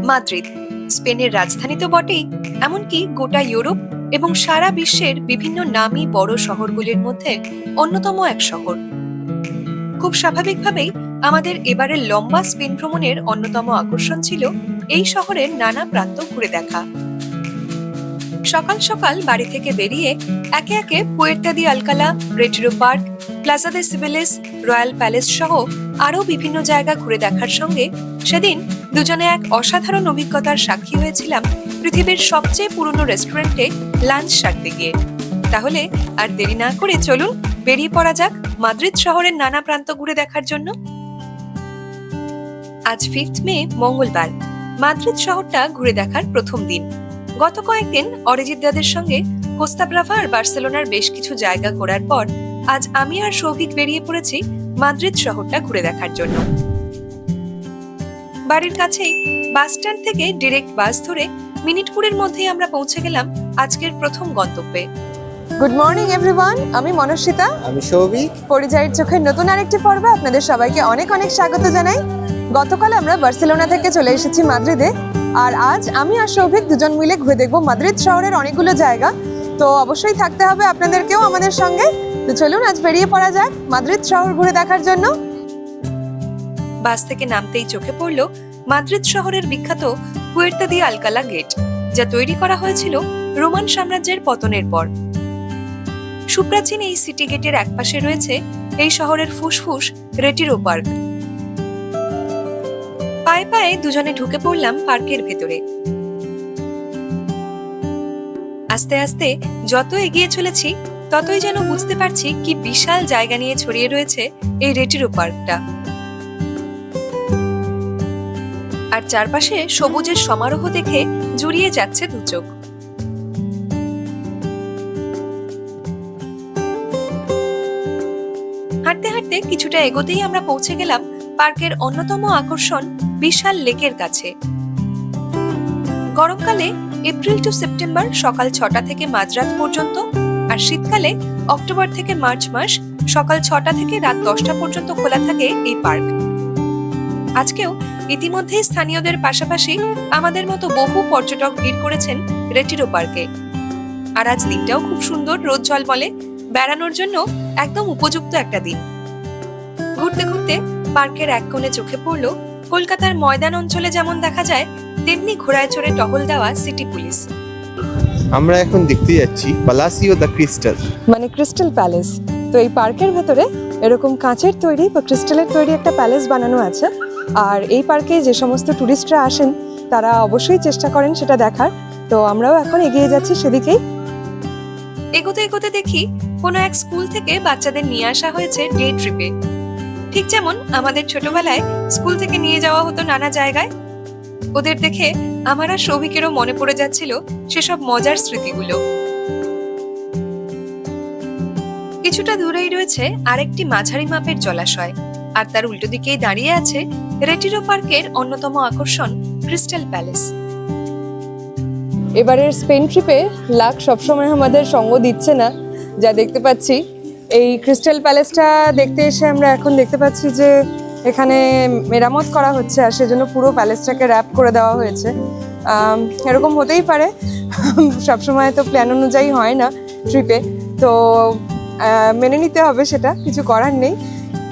Madrid স্পেনের রাজধানী তো বটেই, এমনকি গোটা ইউরোপ এবং সারা বিশ্বের বিভিন্ন নামী বড় শহরগুলির মধ্যে অন্যতম এক শহর। খুব স্বাভাবিকভাবেই আমাদের এবারের লম্বা স্পেন ভ্রমণের অন্যতম আকর্ষণ ছিল এই শহরের নানা প্রান্ত ঘুরে দেখা। সকাল সকাল বাড়ি থেকে বেরিয়ে একে একে পুয়ের্তা দি আলকালা, রেটিরো পার্ক, প্লাজা দে সিবেলেস, রয়্যাল প্যালেস সহ আরও বিভিন্ন জায়গা ঘুরে দেখার সঙ্গে সেদিন দুজনে এক অসাধারণ অভিজ্ঞতার সাক্ষী হয়েছিলাম পৃথিবীর সবচেয়ে পুরনো রেস্টুরেন্টে লাঞ্চ সারতে গিয়ে। তাহলে আর দেরি না করে চলুন বেরিয়ে পড়া যাক মাদ্রিদ শহরের নানা প্রান্ত ঘুরে দেখার জন্য। আজ 5 মে মঙ্গলবার, মাদ্রিদ শহরটা ঘুরে দেখার প্রথম দিন। গত কয়েকদিন অরিজিৎ দাদের সঙ্গে কোস্তা ব্রাভা আর বার্সেলোনার বেশ কিছু জায়গা ঘোরার পর আজ আমি আর সৌভিক বেরিয়ে পড়েছি মাদ্রিদ শহরটা ঘুরে দেখার জন্য। বাড়ির কাছেই বাস স্ট্যান্ড থেকে ডিরেক্ট বাস ধরে মিনিট কুড়ির মধ্যেই আমরা পৌঁছে গেলাম আজকের প্রথম গন্তব্যে। গুড মর্নিং এভরিওয়ান, আমি মনস্বিতা, আমি সৌভিক। পরিযায়ীর চোখের নতুন আরেকটি পর্বে আপনাদের সবাইকে অনেক অনেক স্বাগত জানাই। গতকাল আমরা বার্সেলোনা থেকে চলে এসেছি মাদ্রিদে, আর আজ আমি আর সৌভিক দুজন মিলে ঘুরে দেখবো মাদ্রিদ শহরের অনেকগুলো জায়গা। তো অবশ্যই থাকতে হবে আপনাদেরকেও আমাদের সঙ্গে। তো চলুন আজ বেরিয়ে পড়া যাক মাদ্রিদ শহর ঘুরে দেখার জন্য। বাস থেকে নামতেই চোখে পড়ল মাদ্রিদ শহরের বিখ্যাত পুয়ের্তা দি আলকালা গেট, যা তৈরি করা হয়েছিল রোমান সাম্রাজ্যের পতনের পর। সুপ্রাচীন এই সিটি গেটের একপাশে রয়েছে এই শহরের ফুসফুস রেটিরো পার্ক। পায়ে পায়ে দুজনে ঢুকে পড়লাম পার্কের ভেতরে। আস্তে আস্তে যত এগিয়ে চলেছি ততই যেন বুঝতে পারছি কি বিশাল জায়গা নিয়ে ছড়িয়ে রয়েছে এই রেটিরো পার্কটা। আর চারপাশে সবুজের সমারোহ দেখে জুড়িয়ে যাচ্ছে দু চোখ। হাঁটতে হাঁটতে কিছুটা এগোতেই আমরা পৌঁছে গেলাম পার্কের অন্যতম আকর্ষণ বিশাল লেকের কাছে। গরমকালে এপ্রিল টু সেপ্টেম্বর সকাল 6টা থেকে মাঝরাত পর্যন্ত, আর শীতকালে অক্টোবর থেকে মার্চ মাস সকাল 6টা থেকে রাত 10টা পর্যন্ত খোলা থাকে এই পার্ক। আজকেও ইতিমধ্যেই স্থানীয়দের পাশাপাশি আমাদের মতো বহু পর্যটক ভিড় করেছেন রেটিরো পার্কে। আর আজ দিনটাও খুব সুন্দর, রোদ ঝলমলে, বেড়ানোর জন্য একদম উপযুক্ত একটা দিন। ঘুরতে ঘুরতে পার্কের এক কোণে চোখে পড়লো কলকাতার ময়দান অঞ্চলে যেমন দেখা যায় তেমনি ঘোড়ায় চড়ে টহল দেওয়া সিটি পুলিশ। আমরা এখন দেখতে যাচ্ছি পালাসিও দ্য ক্রিস্টাল, মানে ক্রিস্টাল প্যালেস। তো এই পার্কের ভেতরে এরকম কাঁচের তৈরি বা ক্রিস্টালের তৈরি একটা প্যালেস বানানো আছে। আর এই পার্কে যে সমস্ত টুরিস্টরা আসেন তারা অবশ্যই চেষ্টা করেন সেটা দেখার। তো আমরাও এখন এগিয়ে যাচ্ছি সেদিকেই। এগোতে এগোতে দেখি কোনো এক স্কুল থেকে বাচ্চাদের নিয়ে আসা হয়েছে ডে ট্রিপে। ঠিক যেমন আমাদের ছোটবেলায় স্কুল থেকে নিয়ে যাওয়া হতো নানা জায়গায়। ওদের দেখে আমার আর সৌভিকেরও মনে পড়ে যাচ্ছিল সেসব মজার স্মৃতিগুলো। কিছুটা দূরেই রয়েছে আরেকটি মাঝারি মাপের জলাশয়, আর তার উল্টো দিকেই দাঁড়িয়ে আছে রেটিরো পার্কের অন্যতম আকর্ষণ ক্রিস্টাল প্যালেস। এবারের স্পেন ট্রিপে লাক সবসময় আমাদের সঙ্গ দিচ্ছে না, যা দেখতে পাচ্ছি। এই ক্রিস্টাল প্যালেসটা দেখতে এসে আমরা এখন দেখতে পাচ্ছি যে এখানে মেরামত করা হচ্ছে, আর সেজন্য পুরো প্যালেসটাকে র্যাপ করে দেওয়া হয়েছে। এরকম হতেই পারে, সবসময় তো প্ল্যান অনুযায়ী হয় না ট্রিপে, তো মেনে নিতে হবে, সেটা কিছু করার নেই।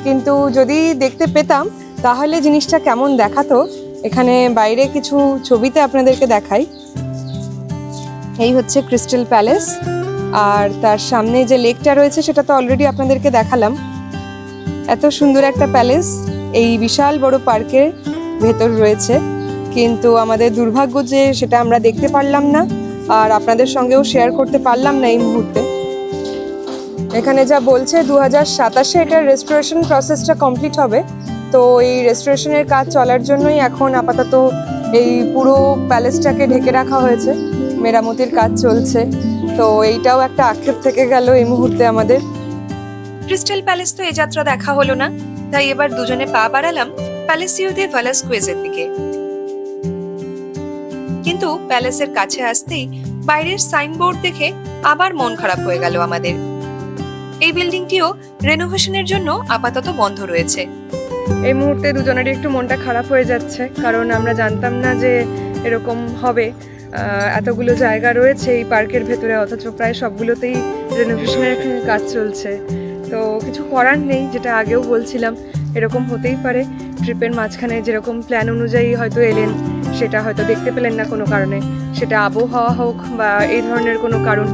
কিন্তু যদি দেখতে পেতাম তাহলে জিনিসটা কেমন দেখাতো। এখানে বাইরে কিছু ছবিতে আপনাদেরকে দেখাই। এই হচ্ছে ক্রিস্টাল প্যালেস, আর তার সামনে যে লেকটা রয়েছে সেটা তো অলরেডি আপনাদেরকে দেখালাম। এত সুন্দর একটা প্যালেস এই বিশাল বড় পার্কের ভেতর রয়েছে, কিন্তু আমাদের দুর্ভাগ্য যে সেটা আমরা দেখতে পারলাম না আর আপনাদের সঙ্গেও শেয়ার করতে পারলাম না এই মুহূর্তে। এখানে যা বলছে 2027-এ এটার রেস্টোরেশন প্রসেসটা কমপ্লিট হবে। তো এই রেস্টোরেশনের কাজ চলার জন্যই এখন আপাতত এই পুরো প্যালেসটাকে ঢেকে রাখা হয়েছে, মেরামতির কাজ চলছে। তো এইটাও একটা আক্ষেপ থেকে গেল এই মুহূর্তে আমাদের। ক্রিস্টাল প্যালেস তো এ যাত্রা দেখা হলো না, তাই এবার দুজনে পা বাড়ালাম প্যালেসিও দে ভেলাস্কুয়েজের দিকে। কিন্তু প্যালেসের কাছে আসতেই বাইরের সাইনবোর্ড দেখে আবার মন খারাপ হয়ে গেল আমাদের। এই বিল্ডিংটিও রেনোভেশনের জন্য আপাতত বন্ধ রয়েছে। এই মুহূর্তে দুজনেরই একটু মনটা খারাপ হয়ে যাচ্ছে, কারণ আমরা জানতাম না যে এরকম হবে। এতগুলো জায়গা রয়েছে এই পার্কের ভেতরে, অথচ প্রায় সবগুলোতেই রেনোভেশনের কাজ চলছে। তো কিছু করার নেই, যেটা আগেও বলছিলাম, এরকম হতেই পারে। ট্রিপের মাঝখানে যেরকম প্ল্যান অনুযায়ী হয়তো এলেন, সেটা হয়তো দেখতে পেলেন না কোনো কারণে, সেটা আবহাওয়া হোক বা এই ধরনের কোনো কারণ।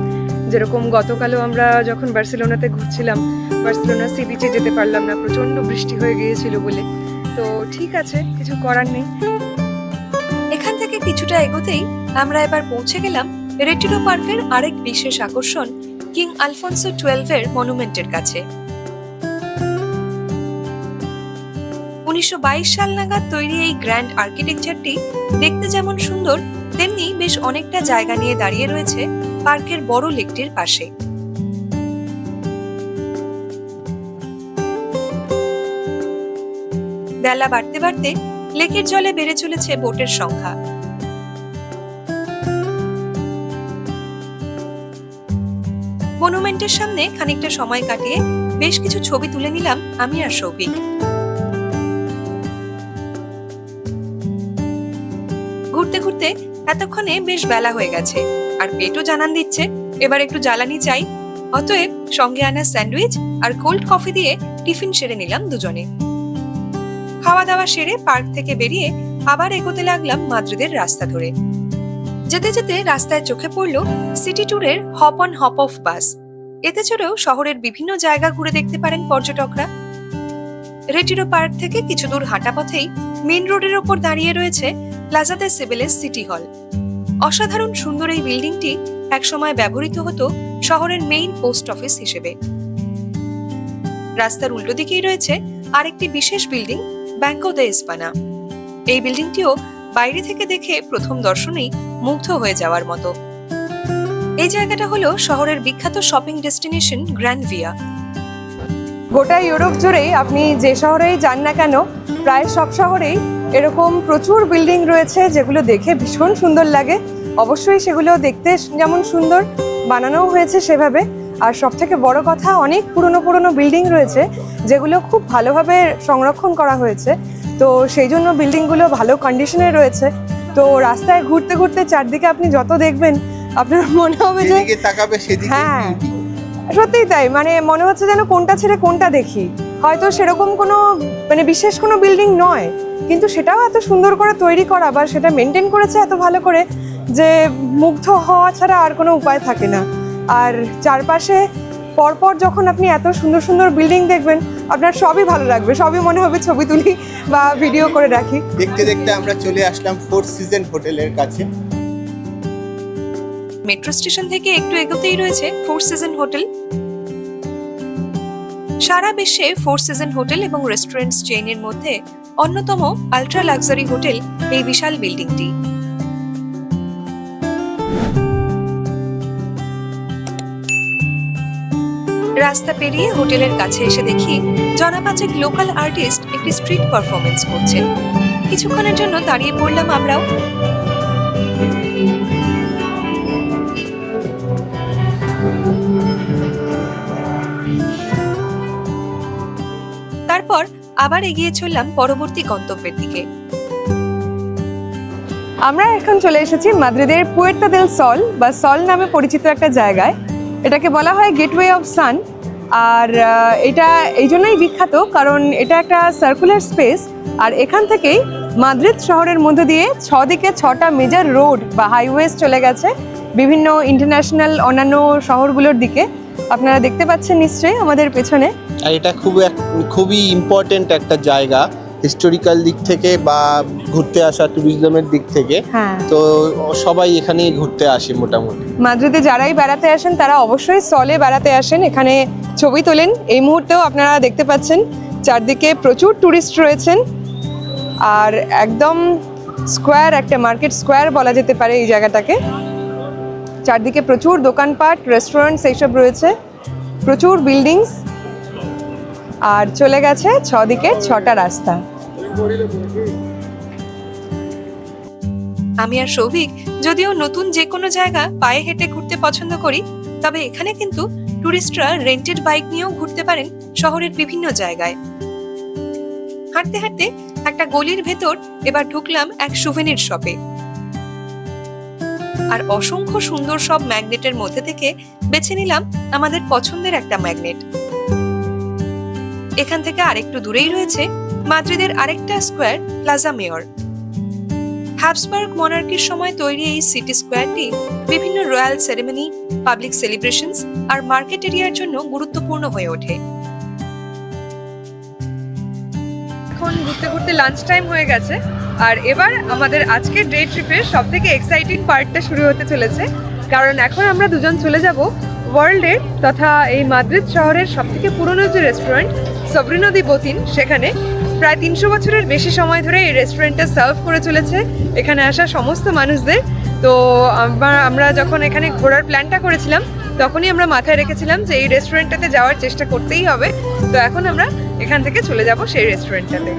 যেরকম গতকালও আমরা যখন বার্সেলোনাতে ঘুরছিলাম, বার্সেলোনা সি বিচে যেতে পারলাম না, প্রচণ্ড বৃষ্টি হয়ে গিয়েছিল বলে। তো ঠিক আছে, কিছু করার নেই। এখান থেকে কিছুটা এগোতেই আমরা এবার পৌঁছে গেলাম রেটিরো পার্কের আরেক বিশেষ আকর্ষণ কিং আলফোন্সো 12 এর মনুমেন্টের কাছে। 1922 সাল নাগাদ তৈরি এই গ্র্যান্ড আর্কিটেকচারটি দেখতে যেমন সুন্দর, তেমনি বেশ অনেকটা জায়গা নিয়ে দাঁড়িয়ে রয়েছে পার্কের বড় লেকটির পাশে। বেলা বাড়তে বাড়তে লেকের জলে বেড়ে চলেছে বোটের সংখ্যা। মনুমেন্টের সামনে খানিকটা সময় কাটিয়ে বেশ কিছু ছবি তুলে নিলাম আমি আর সৌভিক। ঘুরতে ঘুরতে এতক্ষণে বেশ বেলা হয়ে গেছে, আর পেটও জানান দিচ্ছে এবার একটু জ্বালানি চাই। অতএব সঙ্গে আনা স্যান্ডউইচ আর কোল্ড কফি দিয়ে টিফিন সেরে নিলাম দুজনে। খাওয়া দাওয়া সেরে পার্ক থেকে বেরিয়ে আবার এগোতে লাগলাম মাদ্রিদের রাস্তা ধরে। যেতে যেতে রাস্তায় চোখে পড়ল সিটি ট্যুরের হপ অন হপ অফ বাস। এতে চড়েও শহরের বিভিন্ন জায়গা ঘুরে দেখতে পারেন পর্যটকরা। রেটিরো পার্ক থেকে কিছু দূর হাঁটা পথেই মেইন রোডের ওপর দাঁড়িয়ে রয়েছে প্লাজা দে সিবেলেস সিটি হল। অসাধারণ সুন্দর এই বিল্ডিংটি একসময় ব্যবহৃত হতো শহরের মেইন পোস্ট অফিস হিসেবে। রাস্তার উল্টো দিকেই রয়েছে আরেকটি বিশেষ বিল্ডিং, ব্যাংকো দে ইস্পানা। এই বিল্ডিংটিও বাইরে থেকে দেখে প্রথম দর্শনেই মুগ্ধ হয়ে যাওয়ার মতো। এই জায়গাটা হলো শহরের বিখ্যাত শপিং ডেস্টিনেশন গ্র্যান্ড ভিয়া। গোটা ইউরোপ জুড়েই আপনি যে শহরেই যান না কেন, প্রায় সব শহরেই এরকম প্রচুর বিল্ডিং রয়েছে যেগুলো দেখে ভীষণ সুন্দর লাগে। অবশ্যই সেগুলো দেখতে যেমন সুন্দর, বানানোও হয়েছে সেভাবে। আর সব থেকে বড় কথা, অনেক পুরনো পুরনো বিল্ডিং রয়েছে যেগুলো খুব ভালোভাবে সংরক্ষণ করা হয়েছে। তো সেই জন্য বিল্ডিংগুলো ভালো কন্ডিশনে রয়েছে। তো রাস্তায় ঘুরতে ঘুরতে চারদিকে আপনি যত দেখবেন আপনার মনে হবে যে তাকাবে সেদিকে। হ্যাঁ, সত্যিই তাই, মানে মনে হচ্ছে যেন কোনটা ছেড়ে কোনটা দেখি। হয়তো সেরকম কোনো মানে বিশেষ কোনো বিল্ডিং নয়, কিন্তু সেটাও এত সুন্দর করে তৈরি করা বা সেটা মেনটেন করেছে এত ভালো করে যে মুগ্ধ হওয়া ছাড়া আর কোনো উপায় থাকে না। আর চারপাশে পরপর যখন আপনি এত সুন্দর সুন্দর বিল্ডিং দেখবেন, আপনার সবই ভালো লাগবে, সবই মনে হবে ছবি তুলি বা ভিডিও করে রাখি। দেখতে দেখতে আমরা চলে আসলাম ফোর সিজন হোটেলের কাছে। মেট্রো স্টেশন থেকে একটু এগোতেই রয়েছে ফোর সিজন হোটেল। সারা বিশ্বে ফোর সিজন হোটেল এবং রেস্টুরেন্টস চেইনের মধ্যে অন্যতম আল্ট্রা লাক্সারি হোটেল এই বিশাল বিল্ডিংটি। রাস্তা পেরিয়ে হোটেলের কাছে এসে দেখি জনা পাঁচেক লোকাল আর্টিস্ট একটি স্ট্রিট পারফরমেন্স করছেন। কিছুক্ষণের জন্য দাঁড়িয়ে পড়লাম আমরাও। তারপর আবার এগিয়ে চললাম পরবর্তী গন্তব্যের দিকে। আমরা এখন চলে এসেছি মাদ্রিদের পুয়ের্তা দেল সল বা সল নামে পরিচিত একটা জায়গায়। এটাকে বলা হয় গেটওয়ে অফ সান। আর এটা এই জন্যই বিখ্যাত কারণ এটা একটা সার্কুলার স্পেস, আর এখান থেকেই মাদ্রিদ শহরের মধ্যে দিয়ে 6 দিকে 6টা মেজর রোড বা হাইওয়েজ চলে গেছে বিভিন্ন ইন্টারন্যাশনাল অন্যান্য শহরগুলোর দিকে। আপনারা দেখতে পাচ্ছেন নিশ্চয়ই আমাদের পেছনে। আর এটা খুবই ইম্পর্টেন্ট একটা জায়গা হিস্টোরিক্যাল দিক থেকে বা ঘুরতে আসা ট্যুরিজমের দিক থেকে। হ্যাঁ, তো সবাই এখানেই ঘুরতে আসে মোটামুটি। মাদ্রিদে যারাই বেড়াতে আসেন তারা অবশ্যই সলে বেড়াতে আসেন, এখানে ছবি তোলেন। এই মুহূর্তেও আপনারা দেখতে পাচ্ছেন চারদিকে প্রচুর টুরিস্ট রয়েছেন। আর একদম স্কোয়ার, একটা মার্কেট স্কোয়ার বলা যেতে পারে এই জায়গাটাকে। চারদিকে প্রচুর দোকানপাট, রেস্টুরেন্টস এইসব রয়েছে, প্রচুর বিল্ডিংস, আর চলে গেছে 6 দিকে 6টা রাস্তা। আমি আর সৌভিক যদিও নতুন যে কোনো জায়গা পায়ে হেঁটে ঘুরতে পছন্দ করি, তবে এখানে কিন্তু টুরিস্টরা রেন্টেড বাইক নিয়েও ঘুরতে পারেন শহরের বিভিন্ন জায়গায়। হাঁটতে হাঁটতে একটা গলির ভেতর এবার ঢুকলাম এক সুভেনির শপে। আর অসংখ্য সুন্দর সব ম্যাগনেটের মধ্যে থেকে বেছে নিলাম আমাদের পছন্দের একটা ম্যাগনেট। এখান থেকে আরেকটু দূরেই রয়েছে মাদ্রিদের আরেকটা স্কোয়ার, প্লাজা মেয়র। হ্যাবসবার্গ মনার্কির সময় তৈরি এই সিটি স্কোয়ারটি বিভিন্ন রয়্যাল সেরেমনি, পাবলিক সেলিব্রেশনস আর মার্কেট এরিয়ার জন্য গুরুত্বপূর্ণ হয়ে ওঠে। এখন ঘুরতে ঘুরতে লাঞ্চ টাইম হয়ে গেছে, আর এবার আমাদের আজকের ডে ট্রিপের সব থেকে এক্সাইটিং পার্টটা শুরু হতে চলেছে। কারণ এখন আমরা দুজন চলে যাব ওয়ার্ল্ডের তথা এই মাদ্রিদ শহরের সব থেকে পুরনো যে রেস্টুরেন্ট সবরিনো দি বোতিন, সেখানে প্রায় 300 বছরের বেশি সময় ধরে এই রেস্টুরেন্টটা সার্ভ করে চলেছে এখানে আসা সমস্ত মানুষদের। তো আমরা যখন এখানে ঘোরার প্ল্যানটা করেছিলাম তখনই আমরা মাথায় রেখেছিলাম যে এই রেস্টুরেন্টটাতে যাওয়ার চেষ্টা করতেই হবে। তো এখন আমরা এখান থেকে চলে যাব সেই রেস্টুরেন্টটাতে।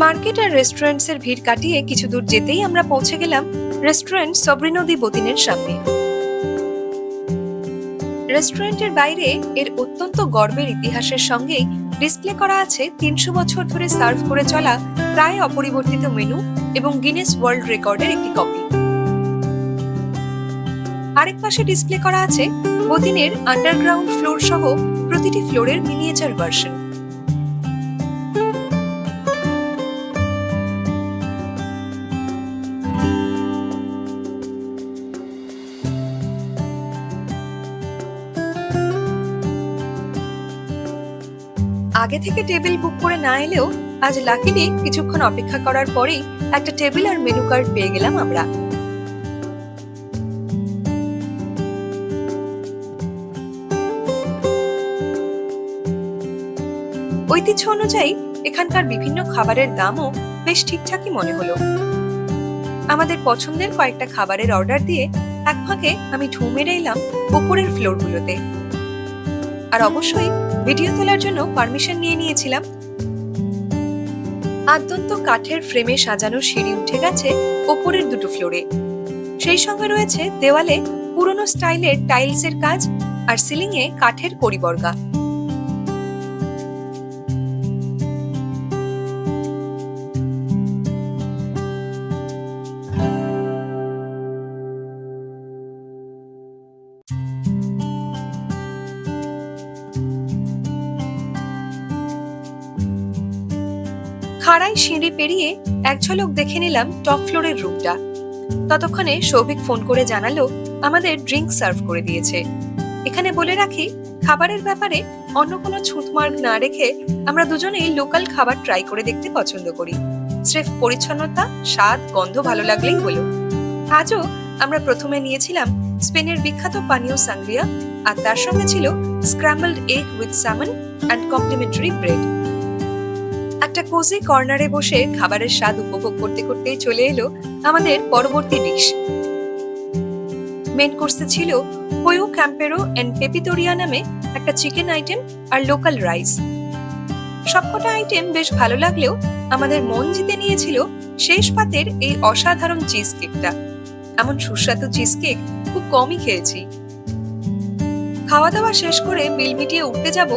মার্কেট আর রেস্টুরেন্টস এর ভিড় কাটিয়ে কিছু দূর যেতেই আমরা পৌঁছে গেলাম রেস্টুরেন্ট সবরিনো দি বোতিনের সামনে। রেস্টুরেন্টের বাইরে এর অত্যন্ত গর্বের ইতিহাসের সঙ্গেই ডিসপ্লে করা আছে 300 বছর ধরে সার্ভ করে চলা প্রায় অপরিবর্তিত মেনু এবং গিনেস ওয়ার্ল্ড রেকর্ডের একটি কপি। আরেক পাশে ডিসপ্লে করা আছে বোতিনের আন্ডারগ্রাউন্ড ফ্লোর সহ প্রতিটি ফ্লোরের মিনিয়েচার ভার্সন। আগে থেকে টেবিল বুক করে না এলেও আজ লাকিলি কিছুক্ষণ অপেক্ষা করার পরেই একটা টেবিল আর মেনু কার্ড পেয়ে গেলাম আমরা। ঐতিহ্য অনুযায়ী এখানকার বিভিন্ন খাবারের দামও বেশ ঠিকঠাকই মনে হলো। আমাদের পছন্দের কয়েকটা খাবারের অর্ডার দিয়ে এক ফাঁকে আমি ঢু মেরে এলাম উপরের ফ্লোরগুলোতে। আর অবশ্যই ভিডিও তোলার জন্য পারমিশন নিয়ে নিয়েছিলাম। আদ্যন্ত কাঠের ফ্রেমে সাজানো সিঁড়ি উঠে গেছে ওপরের দুটো ফ্লোরে। সেই সঙ্গে রয়েছে দেওয়ালে পুরনো স্টাইলের টাইলসের কাজ আর সিলিং এ কাঠের কড়িবর্গা। খাড়াই সিঁড়ি পেরিয়ে এক ঝলক দেখে নিলাম টপ ফ্লোরের রুমটা। ততক্ষণে সৌভিক ফোন করে জানালো আমাদের ড্রিঙ্ক সার্ভ করে দিয়েছে। এখানে বলে রাখি, খাবারের ব্যাপারে অন্য কোনো ছুঁতমার্ক না রেখে আমরা দুজনেই লোকাল খাবার ট্রাই করে দেখতে পছন্দ করি। স্রেফ পরিচ্ছন্নতা, স্বাদ, গন্ধ ভালো লাগলেই হলো। আজও আমরা প্রথমে নিয়েছিলাম স্পেনের বিখ্যাত পানীয় সাংগ্রিয়া, আর তার সঙ্গে ছিল scrambled egg with salmon and complimentary bread. একটা কোজি কর্নারে বসে খাবারের স্বাদ উপভোগ করতে করতেই চলে এলো আমাদের পরবর্তী ডিশ। মেন কোর্সে ছিল পোয়ো ক্যাম্পেরো এন্ড পেপিটোরিয়া নামে একটা চিকেন আইটেম আর লোকাল রাইস। সবকটা আইটেম বেশ ভালো লাগলেও আমাদের মন জিতে নিয়েছিল শেষ পাতের এই অসাধারণ চিজ কেকটা। এমন সুস্বাদু চিজ কেক খুব কমই খেয়েছি। খাওয়া দাওয়া শেষ করে বিল মিটিয়ে উঠতে যাব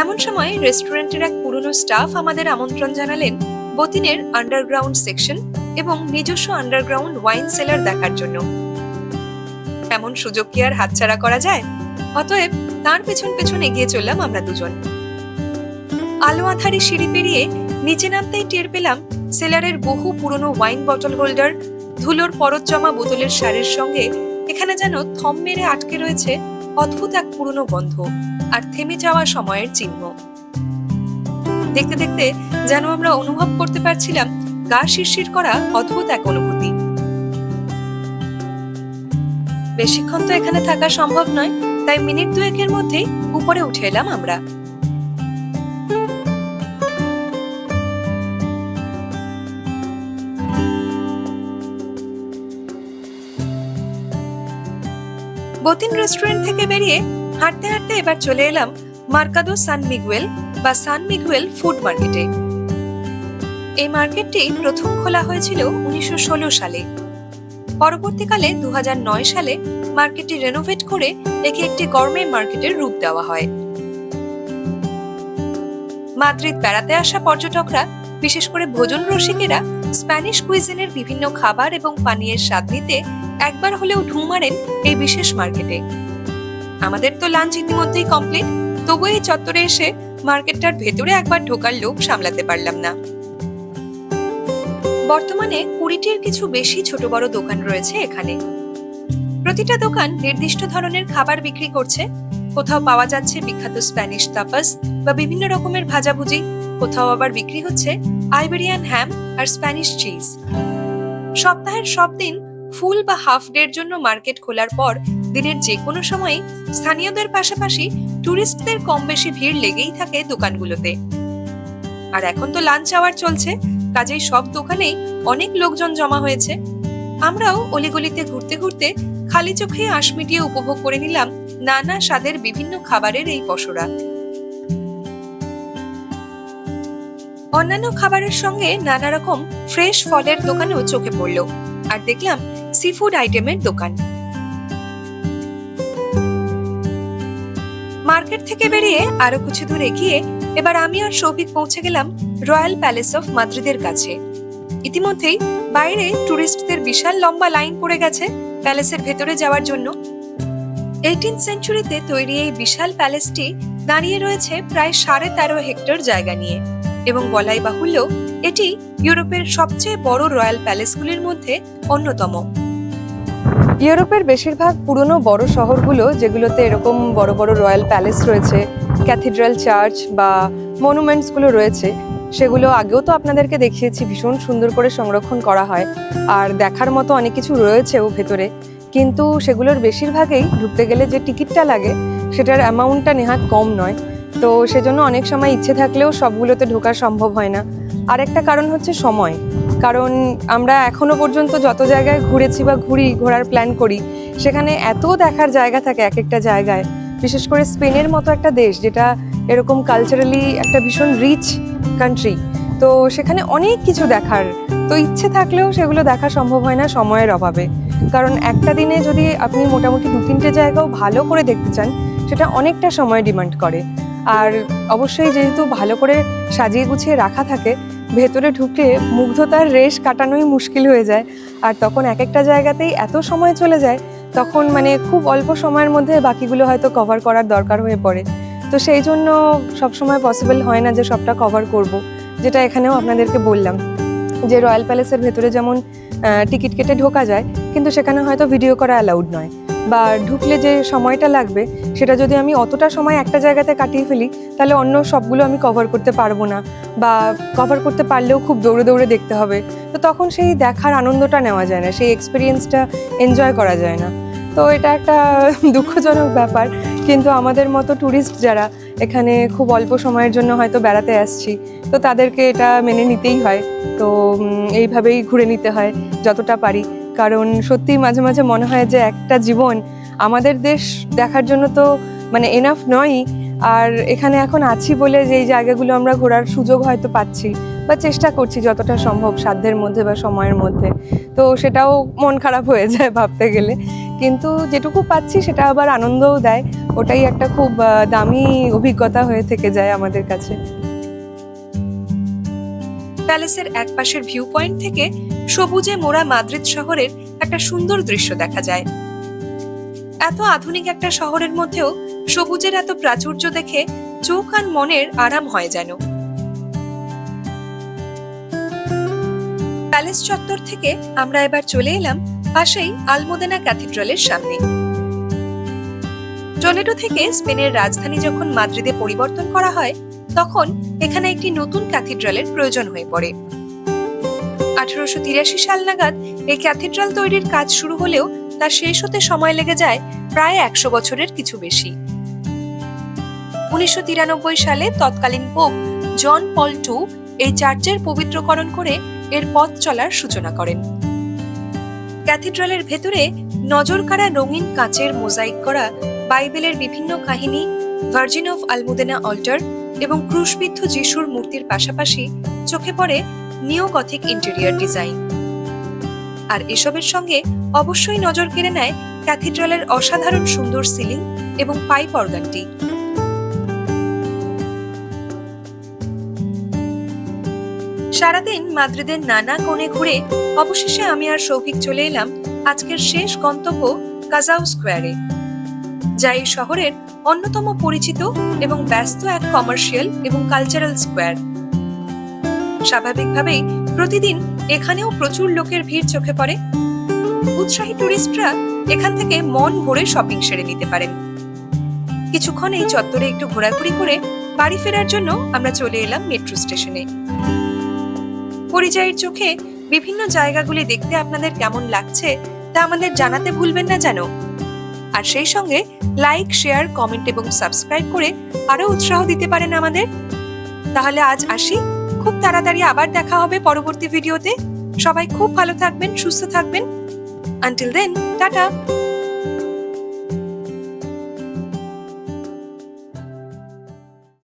এমন সময় রেস্টুরেন্টের এক পুরনো স্টাফ আমাদের আমন্ত্রণ জানালেন বোতিনের আন্ডারগ্রাউন্ড সেকশন এবং নিজস্ব আন্ডারগ্রাউন্ড ওয়াইন সেলার দেখার জন্য। এমন সুযোগ কি আর হাতছাড়া করা যায়? অতএব তার পেছন পেছন এগিয়ে চললাম আমরা দুজন। আলো আঁধারি সিঁড়ি পেরিয়ে নিচে নামতেই টের পেলাম সেলারের বহু পুরনো ওয়াইন বটল হোল্ডার, ধুলোর পরত জমা বোতলের সারির সঙ্গে এখানে যেন থম মেরে আটকে রয়েছে অদ্ভুত এক পুরনো গন্ধ আর থেমে যাওয়া সময়ের চিহ্ন। দেখতে দেখতে যেন আমরা অনুভব করতে পারছিলাম গা শিরশির করা অদ্ভুত এক অনুভূতি। বেশিক্ষণ তো এখানে থাকা সম্ভব নয়, তাই মিনিট দুয়েকের মধ্যেই উপরে উঠে এলাম আমরা। বোতিন রেস্টুরেন্ট থেকে বেরিয়ে হাঁটতে হাঁটতে এবার চলে এলাম মার্কাদো সান মিগুয়েল বা সান মিগুয়েল ফুড মার্কেটে। এই মার্কেটটি প্রথম খোলা হয়েছিল 1916 সালে। পরবর্তীকালে 2009 সালে মার্কেটটি রেনোভেট করে একে একটি গরমে মার্কেটের রূপ দেওয়া হয়। মাদ্রিদ বেড়াতে আসা পর্যটকরা, বিশেষ করে ভোজন রসিকেরা, স্প্যানিশ কুইজিনের বিভিন্ন খাবার এবং পানীয়ের স্বাদ নিতে একবার হলেও ঢুঁ মারেন এই বিশেষ মার্কেটে। আমাদের তো লাঞ্চ ইতিমধ্যেই কমপ্লিট, তবু এই চত্বরে এসে মার্কেটটার ভেতরে একবার ঢোকার লোভ সামলাতে পারলাম না। বর্তমানে 20টির কিছু বেশি ছোট বড় দোকান রয়েছে এখানে। প্রতিটা দোকান নির্দিষ্ট ধরনের খাবার বিক্রি করছে। কোথাও পাওয়া যাচ্ছে বিখ্যাত স্প্যানিশ তাপাস বা বিভিন্ন রকমের ভাজাভুজি, কোথাও আবার বিক্রি হচ্ছে আইবেরিয়ান হ্যাম আর স্প্যানিশ চিজ। সপ্তাহের সব দিন ফুল বা হাফ ডের জন্য মার্কেট খোলার পর দিনের যে কোনো সময় স্থানীয়দের পাশাপাশি টুরিস্টদের কম বেশি ভিড় লেগেই থাকে দোকানগুলোতে। আর এখন তো লাঞ্চ আওয়ার চলছে, কাজেই সব দোকানেই অনেক লোকজন জমা হয়েছে। আমরাও অলিগলিতে ঘুরতে ঘুরতে খালি চোখে আঁশ মিটিয়ে উপভোগ করে নিলাম নানা স্বাদের বিভিন্ন খাবারের এই পসরা। অন্যান্য খাবারের সঙ্গে নানা রকম ফ্রেশ ফলের দোকানও চোখে পড়ল, আর দেখলাম সি ফুড আইটেমের দোকান। মার্কেট থেকে বেরিয়ে আরো কিছু দূর এগিয়ে এবার আমি আর সৌভিক পৌঁছে গেলাম রয়্যাল প্যালেস অফ মাদ্রিদের কাছে। ইতিমধ্যেই বাইরে টুরিস্টদের বিশাল লম্বা লাইন পড়ে গেছে প্যালেসের ভেতরে যাওয়ার জন্য। 18th সেঞ্চুরিতে তৈরি এই বিশাল প্যালেসটি দাঁড়িয়ে রয়েছে প্রায় 13.5 হেক্টর জায়গা নিয়ে, এবং বলাই বাহুল্য এটি ইউরোপের সবচেয়ে বড় রয়্যাল প্যালেসগুলির মধ্যে অন্যতম। ইউরোপের বেশিরভাগ পুরনো বড় শহরগুলো যেগুলোতে এরকম বড় বড় রয়্যাল প্যালেস রয়েছে, ক্যাথিড্রাল চার্চ বা মনুমেন্টসগুলো রয়েছে, সেগুলো আগেও তো আপনাদেরকে দেখিয়েছি, ভীষণ সুন্দর করে সংরক্ষণ করা হয় আর দেখার মতো অনেক কিছু রয়েছেও ভেতরে। কিন্তু সেগুলোর বেশিরভাগেই ঢুকতে গেলে যে টিকিটটা লাগে সেটার অ্যামাউন্টটা নেহাত কম নয়। তো সেজন্য অনেক সময় ইচ্ছে থাকলেও সবগুলোতে ঢোকা সম্ভব হয় না। আর একটা কারণ হচ্ছে সময়, কারণ আমরা এখনো পর্যন্ত যত জায়গায় ঘুরেছি বা ঘোরার প্ল্যান করি, সেখানে এত দেখার জায়গা থাকে এক একটা জায়গায়। বিশেষ করে স্পেনের মতো একটা দেশ যেটা এরকম কালচারালি একটা ভীষণ রিচ কান্ট্রি, তো সেখানে অনেক কিছু দেখার, তো ইচ্ছে থাকলেও সেগুলো দেখা সম্ভব হয় না সময়ের অভাবে। কারণ একটা দিনে যদি আপনি মোটামুটি 2-3টে জায়গাও ভালো করে দেখতে চান, সেটা অনেকটা সময় ডিমান্ড করে। আর অবশ্যই যেহেতু ভালো করে সাজিয়ে গুছিয়ে রাখা থাকে, ভেতরে ঢুকে মুগ্ধতার রেশ কাটানোই মুশকিল হয়ে যায়। আর তখন এক একটা জায়গাতেই এত সময় চলে যায়, তখন মানে খুব অল্প সময়ের মধ্যে বাকিগুলো হয়তো কভার করার দরকার হয়ে পড়ে। তো সেই জন্য সবসময় পসিবল হয় না যে সবটা কভার করব। যেটা এখানেও আপনাদেরকে বললাম যে রয়্যাল প্যালেসের ভেতরে যেমন টিকিট কেটে ঢোকা যায়, কিন্তু সেখানে হয়তো ভিডিও করা অ্যালাউড নয়, বা ঢুকলে যে সময়টা লাগবে সেটা যদি আমি অতটা সময় একটা জায়গাতে কাটিয়ে ফেলি, তাহলে অন্য সবগুলো আমি কভার করতে পারবো না, বা কভার করতে পারলেও খুব দৌড়ে দৌড়ে দেখতে হবে। তো তখন সেই দেখার আনন্দটা নেওয়া যায় না, সেই এক্সপিরিয়েন্সটা এনজয় করা যায় না। তো এটা একটা দুঃখজনক ব্যাপার, কিন্তু আমাদের মতো ট্যুরিস্ট যারা এখানে খুব অল্প সময়ের জন্য হয়তো বেড়াতে আসছি, তো তাদেরকে এটা মেনে নিতেই হয়। তো এইভাবেই ঘুরে নিতে হয় যতটা পারি, কারণ সত্যিই মাঝে মাঝে মনে হয় যে একটা জীবন আমাদের দেশ দেখার জন্য তো মানে এনাফ নয়। আর এখানে এখন আছি বলে যেই জায়গাগুলো আমরা ঘোরার সুযোগ হয়তো পাচ্ছি বা চেষ্টা করছি যতটা সম্ভব সাধ্যের মধ্যে বা সময়ের মধ্যে, তো সেটাও মন খারাপ হয়ে যায় ভাবতে গেলে। কিন্তু যেটুকু পাচ্ছি সেটা আবার আনন্দও দেয়, ওটাই একটা খুব দামি অভিজ্ঞতা হয়ে থেকে যায় আমাদের কাছে। প্যালেসের এক পাশের ভিউ পয়েন্ট থেকে সবুজে মোড়া মাদ্রিদ শহরের একটা সুন্দর দৃশ্য দেখা যায়। এত আধুনিক একটা শহরের মধ্যেও সবুজের এত প্রাচুর্য দেখে চোখ আর মনের আরাম হয় যেন। প্যালেস চত্বর থেকে আমরা এবার চলে এলাম পাশেই আলমোদেনা ক্যাথিড্রালের সামনে। টলেডো থেকে স্পেনের রাজধানী যখন মাদ্রিদে পরিবর্তন করা হয়, তখন এখানে একটি নতুন ক্যাথিড্রালের প্রয়োজন হয়ে পড়ে। 1883 সাল নাগাদ এই ক্যাথিড্রাল তৈরির কাজ শুরু হলেও তা শেষ হতে সময় লেগে যায় প্রায় 100 বছরের কিছু বেশি। 1993 সালে তৎকালীন পোপ জন পল II এই চার্চের পবিত্রকরণ করে এর পথ চলার সূচনা করেন। ক্যাথিড্রালের ভেতরে নজরকাড়া রঙিন কাচের মোজাইক করা বাইবেলের বিভিন্ন কাহিনী, ভার্জিন অফ আলমুদেনা অল্টার এবং ক্রুশবিদ্ধ যিশুর মূর্তির পাশাপাশি চোখে পড়ে নিও গথিক ইন্টেরিয়র ডিজাইন। আর এসবের সঙ্গে অবশ্যই নজর কেড়ে নেয় ক্যাথিড্রালের অসাধারণ সুন্দর সিলিং এবং পাইপ অর্গানটি। সারাদিন মাদ্রিদের নানা কোণে ঘুরে অবশেষে আমি আর সৌভিক চলে এলাম আজকের শেষ গন্তব্য কাজাউ স্কোয়ারে, যা এই শহরের অন্যতম পরিচিত এবং ব্যস্ত এক কমার্শিয়াল এবং কালচারাল স্কোয়ার। স্বাভাবিকভাবেই প্রতিদিন এখানেও প্রচুর লোকের ভিড় চোখে পড়ে। উৎসাহী টুরিস্টরা এখান থেকে মন ভরে শপিং সেরে নিতে পারেন। কিছুক্ষণ এই চত্বরে একটু ঘোরাঘুরি করে বাড়ি ফেরার জন্য আমরা চলে এলাম মেট্রো স্টেশনে। পরিযায়ীর চোখে বিভিন্ন জায়গাগুলি দেখতে আপনাদের কেমন লাগছে তা আমাদের জানাতে ভুলবেন না যেন। আর সেই সঙ্গে লাইক, শেয়ার, কমেন্ট এবং সাবস্ক্রাইব করে আরো উৎসাহ দিতে পারেন আমাদের। তাহলে আজ আসি, খুব তাড়াতাড়ি আবার দেখা হবে পরবর্তী ভিডিওতে। সবাই খুব ভালো থাকবেন, সুস্থ থাকবেন। Until then, tata.